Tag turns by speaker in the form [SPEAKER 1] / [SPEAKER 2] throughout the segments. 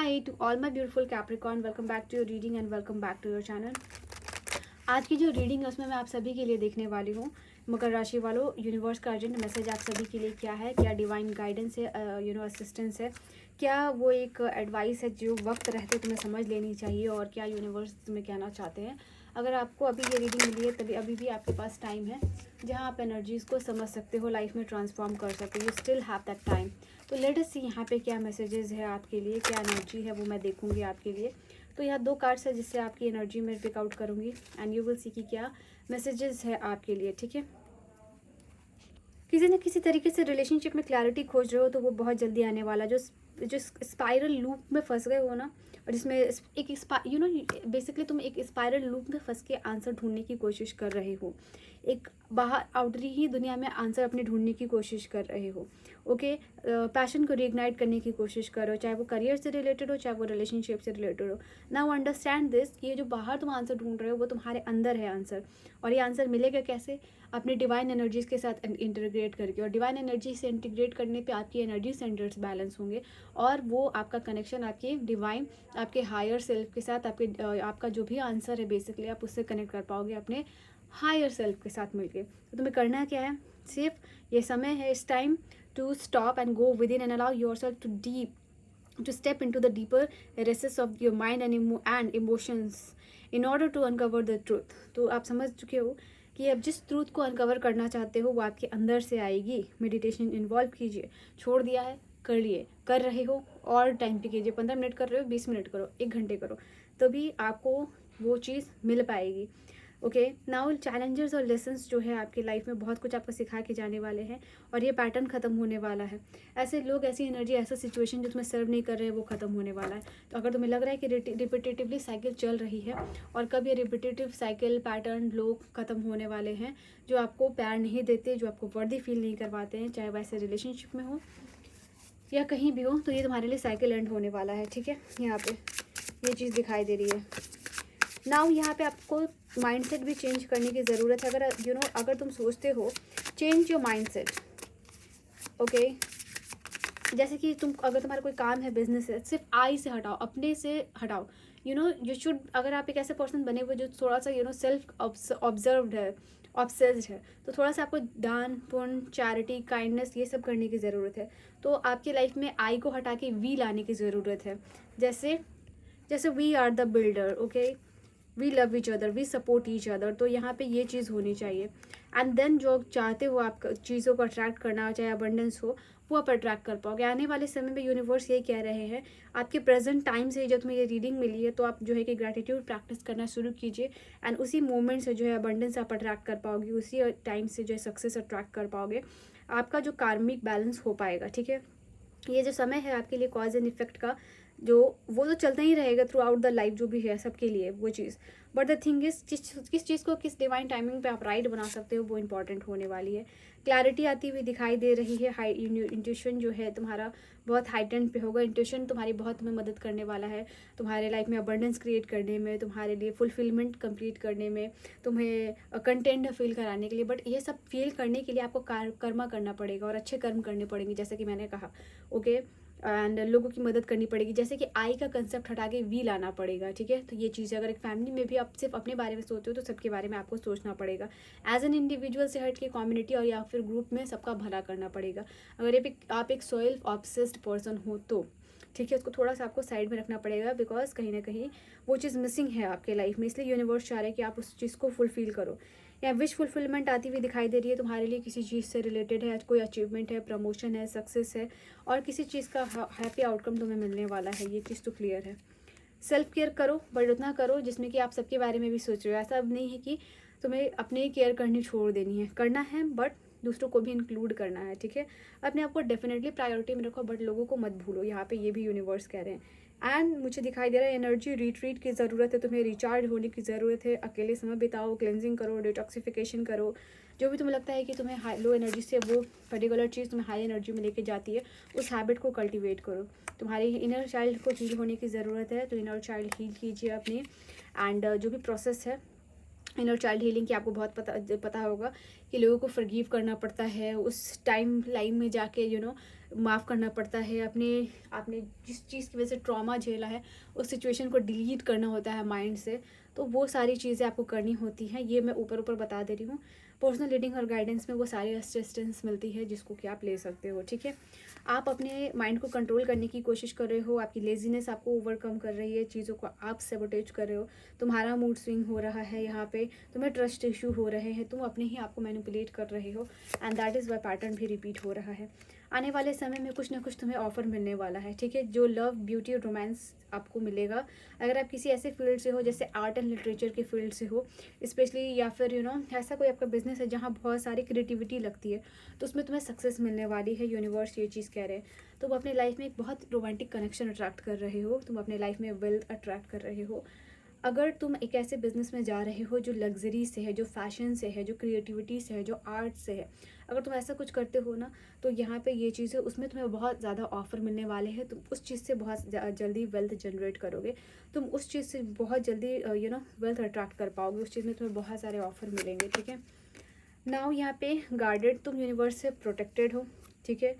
[SPEAKER 1] Hi to all my beautiful Capricorn, welcome back to your reading and welcome back to your channel. आज की जो reading है उसमें मैं आप सभी के लिए देखने वाली हूँ। मकर राशि वालों, यूनिवर्स का अर्जेंट मैसेज आप सभी के लिए क्या है, क्या डिवाइन गाइडेंस है, असिस्टेंस है, क्या वो एक एडवाइस है जो वक्त रहते तुम्हें समझ लेनी चाहिए, और क्या यूनिवर्स तुम्हें कहना चाहते हैं। अगर आपको अभी ये रीडिंग मिली है तभी अभी भी आपके पास टाइम है जहाँ आप एनर्जीज़ को समझ सकते हो, लाइफ में ट्रांसफॉर्म कर सकते हो। You still have that time. तो लेट अस सी यहाँ पे क्या मैसेजेस है आपके लिए, क्या एनर्जी है वो मैं देखूँगी आपके लिए। तो यहाँ 2 कार्ड्स है जिससे आपकी एनर्जी में पिकआउट करूँगी एंड यू विल सी कि क्या मैसेजेस है आपके लिए। ठीक है, किसी न किसी तरीके से रिलेशनशिप में क्लैरिटी खोज रहे हो तो वो बहुत जल्दी आने वाला। जो स्पाइरल लूप में फंस गए हो ना, और जिसमें एक बेसिकली तुम एक स्पाइरल लूप में फंस के आंसर ढूंढने की कोशिश कर रहे हो, एक बाहर आउटरी ही दुनिया में आंसर अपने ढूंढने की कोशिश कर रहे हो। ओके, पैशन को रीइग्नाइट करने की कोशिश करो, चाहे वो करियर से रिलेटेड हो, चाहे वो रिलेशनशिप से रिलेटेड हो। नाउ अंडरस्टैंड दिस कि ये जो बाहर तुम आंसर ढूंढ रहे हो वो तुम्हारे अंदर है आंसर, और ये आंसर मिलेगा कैसे? अपने डिवाइन एनर्जीज़ के साथ इंटीग्रेट करके। और डिवाइन एनर्जी से इंटीग्रेट करने पे आपकी एनर्जी सेंटर्स बैलेंस होंगे, और वो आपका कनेक्शन आपकी डिवाइन, आपके हायर सेल्फ के साथ, आपका जो भी आंसर है बेसिकली आप उससे कनेक्ट कर पाओगे अपने हायर सेल्फ के साथ मिलके। तो तुम्हें करना क्या है? सिर्फ ये समय है, इस time to stop and go within and allow yourself to step into the deeper recesses of your mind and emotions in order to uncover the truth। तो आप समझ चुके हो कि अब जिस ट्रूथ को अनकवर करना चाहते हो वो आपके अंदर से आएगी। मेडिटेशन इन्वॉल्व कीजिए, छोड़ दिया है कर लिए, कर रहे हो और टाइम पे कीजिए। 15 मिनट कर रहे हो, 20 मिनट करो, 1 घंटे करो, तभी आपको वो चीज़ मिल पाएगी। ओके, नाउ चैलेंजेस और लेसन्स जो है आपकी लाइफ में बहुत कुछ आपको सिखा के जाने वाले हैं, और ये पैटर्न ख़त्म होने वाला है। ऐसे लोग, ऐसी एनर्जी, ऐसा सिचुएशन जो तुम्हें सर्व नहीं कर रहे हैं वो ख़त्म होने वाला है। तो अगर तुम्हें लग रहा है कि रिपीटेटिवली साइकिल चल रही है और कब ये रिपीटेटिव साइकिल पैटर्न लोग ख़त्म होने वाले हैं, जो आपको प्यार नहीं देते, जो आपको वर्दी फील नहीं करवाते हैं, चाहे वैसे रिलेशनशिप में हो या कहीं भी हो, तो ये तुम्हारे लिए साइकिल एंड होने वाला है। ठीक है, यहाँ पे ये चीज़ दिखाई दे रही है। नाउ यहाँ पे आपको माइंडसेट भी चेंज करने की ज़रूरत है। अगर अगर तुम सोचते हो, चेंज योर माइंडसेट। ओके, जैसे कि अगर तुम्हारा कोई काम है, बिजनेस है, सिर्फ आई से हटाओ, अपने से हटाओ। यू शुड, अगर आप एक ऐसे पर्सन बने हुए जो थोड़ा सा सेल्फ ऑब्जर्व्ड है, ऑब्सेस्ड है, तो थोड़ा सा आपको दान पुण्य, चैरिटी, काइंडनेस ये सब करने की ज़रूरत है। तो आपकी लाइफ में आई को हटा के वी लाने की ज़रूरत है। जैसे we are the builder, okay, we love each other, we support each other. तो यहाँ पे ये चीज़ होनी चाहिए। एंड देन जो चाहते हो आप चीज़ों को अट्रैक्ट करना, चाहे अबंडेंस हो, वो आप अट्रैक्ट कर पाओगे। आने वाले समय में यूनिवर्स ये कह रहे हैं, आपके प्रेजेंट टाइम से जब तुम्हें ये रीडिंग मिली है तो आप जो है कि ग्रैटिट्यूड प्रैक्टिस करना शुरू कीजिए, एंड उसी मोमेंट से जो है अबंडेंस आप अट्रैक्ट कर पाओगे, उसी टाइम से जो है सक्सेस अट्रैक्ट कर पाओगे। आपका जो कार्मिक बैलेंस हो पाएगा। ठीक है, ये जो समय है आपके लिए कॉज एंड इफेक्ट का, जो वो तो चलता ही रहेगा थ्रू आउट द लाइफ, जो भी है सबके लिए वो चीज़। बट द थिंग इज, किस चीज़ को किस डिवाइन टाइमिंग पे आप राइट बना सकते हो वो इंपॉर्टेंट होने वाली है। क्लैरिटी आती हुई दिखाई दे रही है। हाई इंट्यूशन जो है तुम्हारा बहुत हाइटेंड पे होगा। इंट्यूशन तुम्हारी बहुत तुम्हें मदद करने वाला है, तुम्हारे लाइफ में अबंडेंस क्रिएट करने में, तुम्हारे लिए फुलफिलमेंट कंप्लीट करने में, तुम्हें कंटेंट फील कराने के लिए। बट ये सब फील करने के लिए आपको कर्मा करना पड़ेगा, और अच्छे कर्म करने पड़ेंगे, जैसे कि मैंने कहा। ओके, एंड लोगों की मदद करनी पड़ेगी, जैसे कि आई का कंसेप्ट हटा के वी लाना पड़ेगा। ठीक है, तो ये चीज़, अगर एक फैमिली में भी आप सिर्फ अपने बारे में सोचते हो तो सबके बारे में आपको सोचना पड़ेगा। एज एन इंडिविजुअल से हट के कम्युनिटी और या फिर ग्रुप में सबका भला करना पड़ेगा। अगर आप एक सोयल ऑब्सेस्ड पर्सन हो तो ठीक है, उसको थोड़ा सा आपको साइड में रखना पड़ेगा, बिकॉज कहीं ना कहीं वो चीज़ मिसिंग है आपके लाइफ में। इसलिए यूनिवर्स चाह रहे हैं कि आप उस चीज़ को फुलफिल करो। या विश फुलफिलमेंट आती हुई दिखाई दे रही है तुम्हारे लिए, किसी चीज़ से रिलेटेड है, कोई अचीवमेंट है, प्रमोशन है, सक्सेस है, और किसी चीज़ का हैप्पी आउटकम तुम्हें मिलने वाला है। ये चीज़ तो क्लियर है। सेल्फ केयर करो, बट उतना करो जिसमें कि आप सबके बारे में भी सोच रहे हो। ऐसा अब नहीं है कि तुम्हें अपने केयर करनी छोड़ देनी है, करना है बट दूसरों को भी इंक्लूड करना है। ठीक है, अपने आप को डेफिनेटली प्रायोरिटी में रखो, बट लोगों को मत भूलो। यहाँ पे ये भी यूनिवर्स कह रहे हैं। एंड मुझे दिखाई दे रहा है एनर्जी रिट्रीट की ज़रूरत है, तुम्हें रिचार्ज होने की ज़रूरत है। अकेले समय बिताओ, क्लेंजिंग करो, डिटॉक्सिफिकेशन करो। जो भी तुम्हें लगता है कि तुम्हें हाई लो एनर्जी से वो पर्टिकुलर चीज़ तुम्हें हाई एनर्जी में लेके जाती है, उस हैबिट को कल्टिवेट करो। तुम्हारे इनर चाइल्ड को हील होने की ज़रूरत है, तो इनर चाइल्ड हील कीजिए अपनी। एंड जो भी प्रोसेस है इनर चाइल्ड हीलिंग की, आपको बहुत पता होगा कि लोगों को फॉरगिव करना पड़ता है उस टाइम लाइन में जाके, माफ़ करना पड़ता है, आपने जिस चीज़ की वजह से ट्रॉमा झेला है उस सिचुएशन को डिलीट करना होता है माइंड से, तो वो सारी चीज़ें आपको करनी होती हैं। ये मैं ऊपर ऊपर बता दे रही हूँ। पर्सनल रीडिंग और गाइडेंस में वो सारी असिस्टेंस मिलती है जिसको कि आप ले सकते हो, ठीक है। आप अपने माइंड को कंट्रोल करने की कोशिश कर रहे हो, आपकी लेजीनेस आपको ओवरकम कर रही है, चीज़ों को आप सेबोटेज कर रहे हो, तुम्हारा मूड स्विंग हो रहा है, यहाँ पे तुम्हें ट्रस्ट इशू हो रहे हैं, तुम अपने ही आप को मैनिपुलेट कर रहे हो, and that is why pattern भी रिपीट हो रहा है। आने वाले समय में कुछ ना कुछ तुम्हें ऑफर मिलने वाला है, ठीक है, जो लव, ब्यूटी और रोमांस आपको मिलेगा। अगर आप किसी ऐसे फील्ड से हो जैसे आर्ट एंड लिटरेचर के फील्ड से हो स्पेशली, या फिर ऐसा कोई आपका बिजनेस है जहाँ बहुत सारी क्रिएटिविटी लगती है, तो उसमें तुम्हें सक्सेस मिलने वाली है। यूनिवर्स ये चीज़ कह रहे हैं। तुम अपने लाइफ में एक बहुत रोमांटिक कनेक्शन अट्रैक्ट कर रहे हो, तुम अपने लाइफ में वेल्थ अट्रैक्ट कर रहे हो। अगर तुम एक ऐसे बिजनेस में जा रहे हो जो लग्जरी से है, जो फैशन से है, जो क्रिएटिविटी से है, जो आर्ट से है, अगर तुम ऐसा कुछ करते हो ना, तो यहाँ पे ये चीज़ें, उसमें तुम्हें बहुत ज़्यादा ऑफर मिलने वाले हैं। तुम उस चीज़ से बहुत जल्दी वेल्थ जनरेट करोगे, तुम उस चीज़ से बहुत जल्दी वेल्थ अट्रैक्ट कर पाओगे, उस चीज़ में तुम्हें बहुत सारे ऑफर मिलेंगे, ठीक है। नाउ यहाँ पे गार्डेड, तुम यूनिवर्स से प्रोटेक्टेड हो, ठीक है।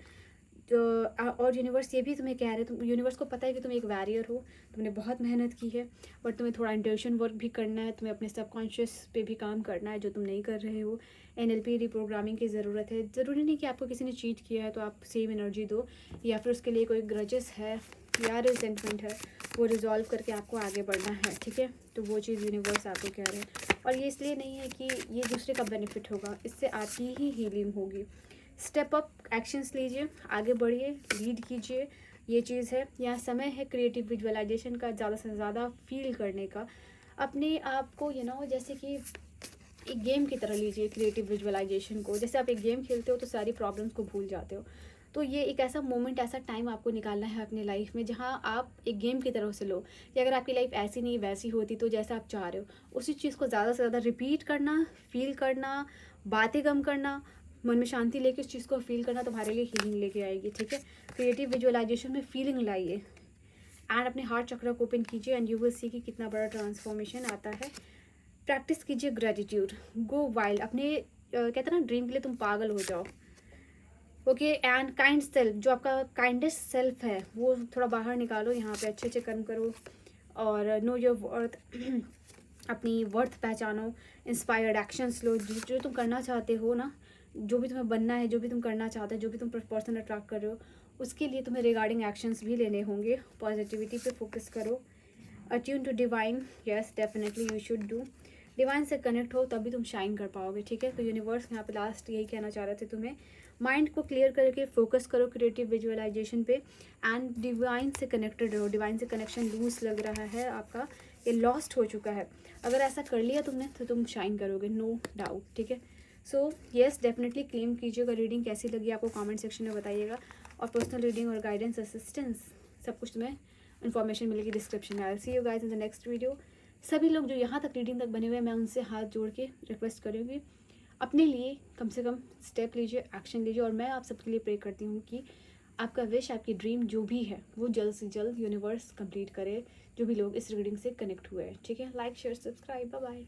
[SPEAKER 1] तो और यूनिवर्स ये भी तुम्हें कह रहे, तुम यूनिवर्स को पता है कि तुम एक वैरियर हो, तुमने बहुत मेहनत की है, बट तुम्हें थोड़ा इंट्यूशन वर्क भी करना है, तुम्हें अपने सबकॉन्शियस पे भी काम करना है जो तुम नहीं कर रहे हो। NLP रिप्रोग्रामिंग की ज़रूरत है। ज़रूरी नहीं कि आपको किसी ने चीट किया है तो आप सेम एनर्जी दो, या फिर उसके लिए कोई ग्रजेस है या रिजेंटमेंट है, वो रिजॉल्व करके आपको आगे बढ़ना है, ठीक है। तो वो चीज़ यूनिवर्स आपको कह रहे हैं, और ये इसलिए नहीं है कि ये दूसरे का बेनिफिट होगा, इससे आपकी ही हीलिंग होगी। स्टेप अप एक्शंस लीजिए, आगे बढ़िए, लीड कीजिए, ये चीज़ है। यहाँ समय है क्रिएटिव विजुअलाइजेशन का, ज़्यादा से ज़्यादा फील करने का अपने आप को, जैसे कि एक गेम की तरह लीजिए क्रिएटिव विजुअलाइजेशन को। जैसे आप एक गेम खेलते हो तो सारी प्रॉब्लम्स को भूल जाते हो, तो ये एक ऐसा मोमेंट, ऐसा टाइम आपको निकालना है अपने लाइफ में जहाँ आप एक गेम की तरह से लो कि अगर आपकी लाइफ ऐसी नहीं वैसी होती तो जैसा आप चाह रहे हो, उसी चीज़ को ज़्यादा से ज़्यादा रिपीट करना, फील करना, बातें कम करना, मन में शांति लेके उस चीज़ को फील करना तुम्हारे लिए हीलिंग लेके आएगी, ठीक है। क्रिएटिव विजुअलाइजेशन में फीलिंग लाइए एंड अपने हार्ट चक्र को ओपन कीजिए, एंड यू विल सी कि कितना बड़ा ट्रांसफॉर्मेशन आता है। प्रैक्टिस कीजिए ग्रेटिट्यूड, गो वाइल्ड, अपने कहते हैं ना ड्रीम के लिए तुम पागल हो जाओ, ओके। एंड काइंड सेल्फ, जो आपका काइंडेस्ट सेल्फ है वो थोड़ा बाहर निकालो, यहाँ पे अच्छे अच्छे कर्म करो, और नो योर वर्थ, अपनी वर्थ पहचानो, इंस्पायर्ड एक्शंस लो, जो तुम करना चाहते हो ना, जो भी तुम्हें बनना है, जो भी तुम करना चाहते हो, जो भी तुम पर्सन अट्रैक्ट कर रहे हो, उसके लिए तुम्हें रिगार्डिंग एक्शंस भी लेने होंगे। पॉजिटिविटी पे फोकस करो। Attune to divine, yes definitely you should do. Divine से कनेक्ट हो तभी तुम शाइन कर पाओगे, ठीक है। तो यूनिवर्स यहाँ पे लास्ट यही कहना चाह रहे थे तुम्हें, माइंड को क्लियर करके फोकस करो क्रिएटिव विजुअलाइजेशन पे, एंड डिवाइन से कनेक्टेड रहो। डिवाइन से कनेक्शन लूज लग रहा है आपका, ये लॉस्ट हो चुका है, अगर ऐसा कर लिया तुमने तो तुम शाइन करोगे, नो डाउट, ठीक है। सो येस डेफिनेटली क्लेम कीजिएगा। रीडिंग कैसी लगी आपको कमेंट सेक्शन में बताइएगा, और पर्सनल रीडिंग और गाइडेंस असिस्टेंस सब कुछ तुम्हें इन्फॉर्मेशन मिलेगी डिस्क्रिप्शन में। I see you guys in the next video. सभी लोग जो यहाँ तक रीडिंग तक बने हुए हैं, मैं उनसे हाथ जोड़ के रिक्वेस्ट करूँगी, अपने लिए कम से कम स्टेप लीजिए, एक्शन लीजिए, और मैं आप सबके लिए प्रे करती हूँ कि आपका विश, आपकी ड्रीम जो भी है वो जल्द से जल्द यूनिवर्स कंप्लीट करे, जो भी लोग इस रीडिंग से कनेक्ट हुए हैं, ठीक है। Like share subscribe, bye bye.